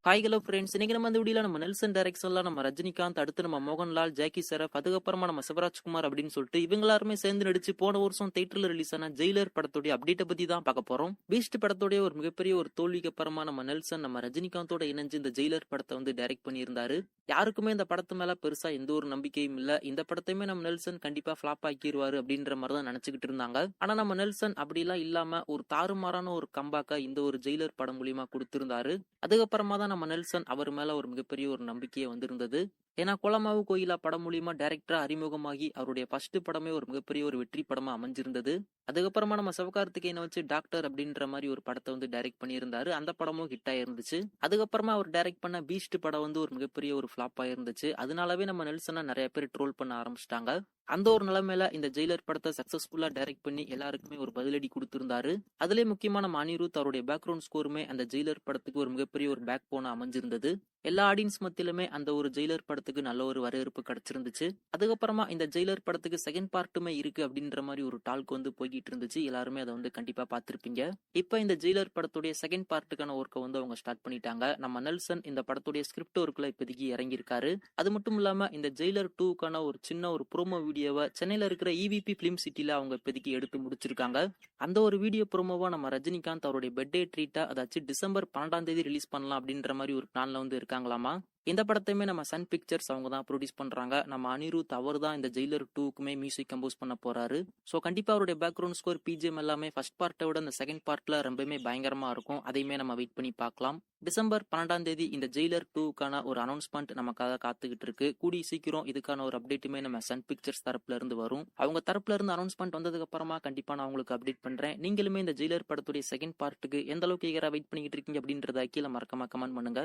Hi hello friends, இன்னைக்கு நம்ம இந்த வீடியோல நம்ம நெல்சன் டைரக்ஷன்ல நம்ம ரஜினிகாந்த், அடுத்து நம்ம மோகன்லால், ஜாக்கி ஷெராப், அதுக்கப்புறமா நம்ம சிவராஜ்குமார் அப்படின்னு சொல்லிட்டு இவங்க எல்லாருமே சேர்ந்து நடிச்சு போன வருஷம் தியேட்டர்ல ரிலீஸ் ஆன ஜெயிலர் படத்துடைய அப்டேட்டை பத்தி தான் பார்க்க போறோம். பீஸ்ட் படத்துடைய ஒரு மிகப்பெரிய ஒரு தோல்விக்கு அப்புறமா நம்ம நெல்சன் நம்ம ரஜினிகாந்தோட இணைஞ்சு இந்த ஜெயிலர் படத்தை வந்து டைரக்ட் பண்ணியிருந்தாரு. யாருக்குமே இந்த படத்து மேல பெருசா எந்த ஒரு நம்பிக்கையும் இல்ல. இந்த படத்தையுமே நம்ம நெல்சன் கண்டிப்பா ஃபிளாப் ஆக்கிடுவாரு அப்படின்ற மாதிரி தான் நினைச்சுக்கிட்டு இருந்தாங்க. ஆனா நம்ம நெல்சன் அப்படிலாம் இல்லாம ஒரு தாறுமாறான ஒரு கம்பாக்க இந்த ஒரு ஜெயிலர் படம் மூலியமா கொடுத்திருந்தாரு. அதுக்கப்புறமா தான் நம்ம நெல்சன் அவர் மேல ஒரு மிகப்பெரிய ஒரு நம்பிக்கையை வந்திருந்தது. ஏன்னா குலமாவு கோயிலா படம் மூலியமா டைரக்டரா அறிமுகமாகி அவருடைய ஃபர்ஸ்ட் படமே ஒரு மிகப்பெரிய ஒரு வெற்றி படமா அமைஞ்சிருந்தது. அதுக்கப்புறமா நம்ம சிவகார்த்திகேயனை வச்சு டாக்டர் அப்படின்ற மாதிரி ஒரு படத்தை வந்து டைரக்ட் பண்ணியிருந்தாரு. அந்த படமும் ஹிட் ஆயிருந்துச்சு. அதுக்கப்புறமா அவர் டைரக்ட் பண்ண பீஸ்ட் படம் வந்து ஒரு மிகப்பெரிய ஒரு ஃபிளாப் ஆயிருந்துச்சு. அதனாலவே நம்ம நெல்சனை நிறைய பேர் ட்ரோல் பண்ண ஆரம்பிச்சிட்டாங்க. அந்த ஒரு நிலைமையில இந்த ஜெயிலர் படத்தை சக்சஸ்ஃபுல்லா டைரக்ட் பண்ணி எல்லாருக்குமே ஒரு பதிலடி கொடுத்திருந்தாரு. அதுலயே முக்கியமா நம்ம அனிருத் அவருடைய பேக்ரவுண்ட் ஸ்கோருமே அந்த ஜெயிலர் படத்துக்கு ஒரு மிகப்பெரிய ஒரு பேக் போனா அமைஞ்சிருந்தது. எல்லா ஆடியன்ஸ் மத்தியிலுமே அந்த ஒரு ஜெயிலர் படத்துக்கு நல்ல ஒரு வரவேற்பு கிடைச்சிருந்துச்சு. அதுக்கப்புறமா இந்த ஜெயிலர் படத்துக்கு செகண்ட் பார்ட்டுமே இருக்கு அப்படின்ற மாதிரி ஒரு டால்க் வந்து போய்கிட்டு இருந்துச்சு. எல்லாருமே அதை வந்து கண்டிப்பா பார்த்திருப்பீங்க. இப்ப இந்த ஜெயிலர் படத்துடைய செகண்ட் பார்ட்டுக்கான ஒர்க்கை வந்து அவங்க ஸ்டார்ட் பண்ணிட்டாங்க. நம்ம நெல்சன் இந்த படத்துடைய ஸ்கிரிப்ட் ஒர்க்ல இப்போதைக்கு இறங்கியிருக்காரு. அது மட்டும் இல்லாம இந்த ஜெயிலர் 2க்கான ஒரு சின்ன ஒரு ப்ரோமோ வீடியோவை சென்னையில இருக்கிற EVP பிலிம் சிட்டில அவங்க இப்போதைக்கு எடுத்து முடிச்சிருக்காங்க. அந்த ஒரு வீடியோ ப்ரோமோவா நம்ம ரஜினிகாந்த் அவருடைய பர்த்டே ட்ரீட்டா அதாச்சும் டிசம்பர் 12ஆம் தேதி ரிலீஸ் பண்ணலாம் அப்படின்ற மாதிரி ஒரு பிளான்ல வந்து இருக்காங்களாமா. இந்த படத்தையுமே நம்ம சன் பிக்சர்ஸ் அவங்க தான் ப்ரொடியூஸ் பண்றாங்க. நம்ம அனிருத் அவர் தான் இந்த ஜெயிலர் 2க்குமே மியூசிக் கம்போஸ் பண்ண போறாரு. ஸோ கண்டிப்பா அவருடைய பேக்ரவுண்ட் ஸ்கோர் பிஜிஎம் எல்லாமே ஃபர்ஸ்ட் பார்ட்டை விட இந்த செகண்ட் பார்ட்ல ரொம்பவுமே பயங்கரமா இருக்கும். அதையுமே நம்ம வெயிட் பண்ணி பார்க்கலாம். டிசம்பர் 12ஆம் தேதி இந்த ஜெயிலர் 2க்கான ஒரு அனௌன்ஸ்மெண்ட் நமக்காக காத்துக்கிட்டு இருக்கு. கூடி சீக்கிரம் இதுக்கான ஒரு அப்டேட்டுமே நம்ம சன் பிக்சர்ஸ் தரப்புல இருந்து வரும். அவங்க தரப்புல இருந்து அனௌன்ஸ்மெண்ட் வந்ததுக்கு அப்புறமா கண்டிப்பா நான் உங்களுக்கு அப்டேட் பண்றேன். நீங்களுமே இந்த ஜெயிலர் படத்துடைய செகண்ட் பார்ட்டுக்கு எந்த அளவுக்கு வெயிட் பண்ணிக்கிட்டு இருக்கீங்க அப்படின்றத கீழே மறக்காம கமெண்ட் பண்ணுங்க.